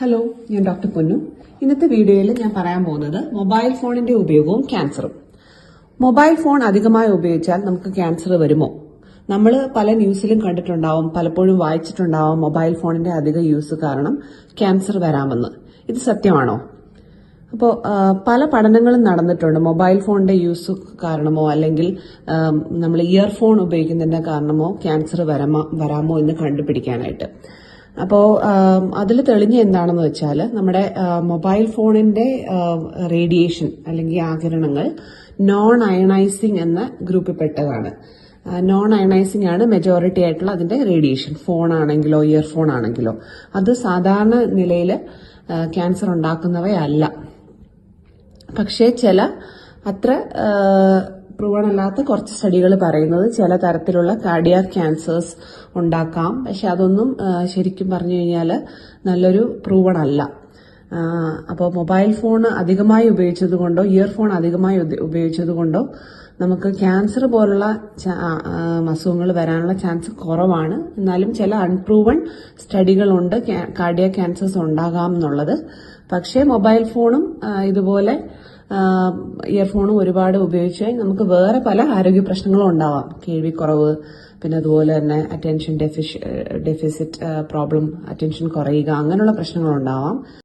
Hello, ഞാൻ doctor പൊന്നു. ഇന്നത്തെ വീഡിയോയിൽ ഞാൻ പറയാൻ പോകുന്നത് മൊബൈൽ ഫോണിന്റെ ഉപയോഗവും ക്യാൻസറും. മൊബൈൽ ഫോൺ അധികമായി ഉപയോഗിച്ചാൽ നമുക്ക് ക്യാൻസർ വരുമോ? നമ്മൾ പല ന്യൂസിലും കണ്ടിട്ടുണ്ടാവും, പലപ്പോഴും വായിച്ചിട്ടുണ്ടാവും മൊബൈൽ ഫോണിന്റെ അധിക യൂസ് കാരണം ക്യാൻസർ വരാമെന്ന്. ഇത് സത്യമാണോ? അപ്പോൾ പല പഠനങ്ങളും നടന്നിട്ടുണ്ട്. മൊബൈൽ ഫോണിന്റെ യൂസ് കാരണമോ അല്ലെങ്കിൽ നമ്മൾ ഇയർഫോൺ ഉപയോഗിക്കുന്നതിന്റെ കാരണമോ ക്യാൻസർ വരാമോ എന്ന് കണ്ടുപിടിക്കാനായിട്ട്. അപ്പോൾ അതിൽ തെളിഞ്ഞ എന്താണെന്ന് വെച്ചാൽ നമ്മുടെ മൊബൈൽ ഫോണിന്റെ റേഡിയേഷൻ അല്ലെങ്കിൽ ആകിരണങ്ങൾ നോൺ അയണൈസിംഗ് എന്ന ഗ്രൂപ്പിൽപ്പെട്ടതാണ്. നോൺ അയണൈസിംഗ് ആണ് മെജോറിറ്റി ആയിട്ടുള്ള അതിന്റെ റേഡിയേഷൻ. ഫോൺ ആണെങ്കിലോ ഇയർഫോൺ ആണെങ്കിലോ അത് സാധാരണ നിലയിൽ ക്യാൻസർ ഉണ്ടാക്കുന്നവയല്ല. പക്ഷേ ചില അത്ര പ്രൂവൺ അല്ലാത്ത കുറച്ച് സ്റ്റഡികൾ പറയുന്നത് ചില തരത്തിലുള്ള കാർഡിയാക് ക്യാൻസേഴ്സ് ഉണ്ടാക്കാം. പക്ഷെ അതൊന്നും ശരിക്കും പറഞ്ഞു കഴിഞ്ഞാൽ നല്ലൊരു പ്രൂവൺ അല്ല. അപ്പോൾ മൊബൈൽ ഫോൺ അധികമായി ഉപയോഗിച്ചതുകൊണ്ടോ ഇയർഫോൺ അധികമായി ഉപയോഗിച്ചതുകൊണ്ടോ നമുക്ക് ക്യാൻസർ പോലുള്ള അസുഖങ്ങൾ വരാനുള്ള ചാൻസ് കുറവാണ്. എന്നാലും ചില അൺപ്രൂവൺ സ്റ്റഡികളുണ്ട് കാർഡിയാക് ക്യാൻസേഴ്സ് ഉണ്ടാകാം എന്നുള്ളത്. പക്ഷേ മൊബൈൽ ഫോണും ഇതുപോലെ ഇയർഫോണും ഒരുപാട് ഉപയോഗിച്ചാൽ നമുക്ക് വേറെ പല ആരോഗ്യ പ്രശ്നങ്ങളും ഉണ്ടാവാം. കേൾവിക്കുറവ്, പിന്നെ അതുപോലെ തന്നെ അറ്റൻഷൻ ഡെഫിസിറ്റ് പ്രോബ്ലം, അറ്റൻഷൻ കുറയുക, അങ്ങനെയുള്ള പ്രശ്നങ്ങൾ ഉണ്ടാവാം.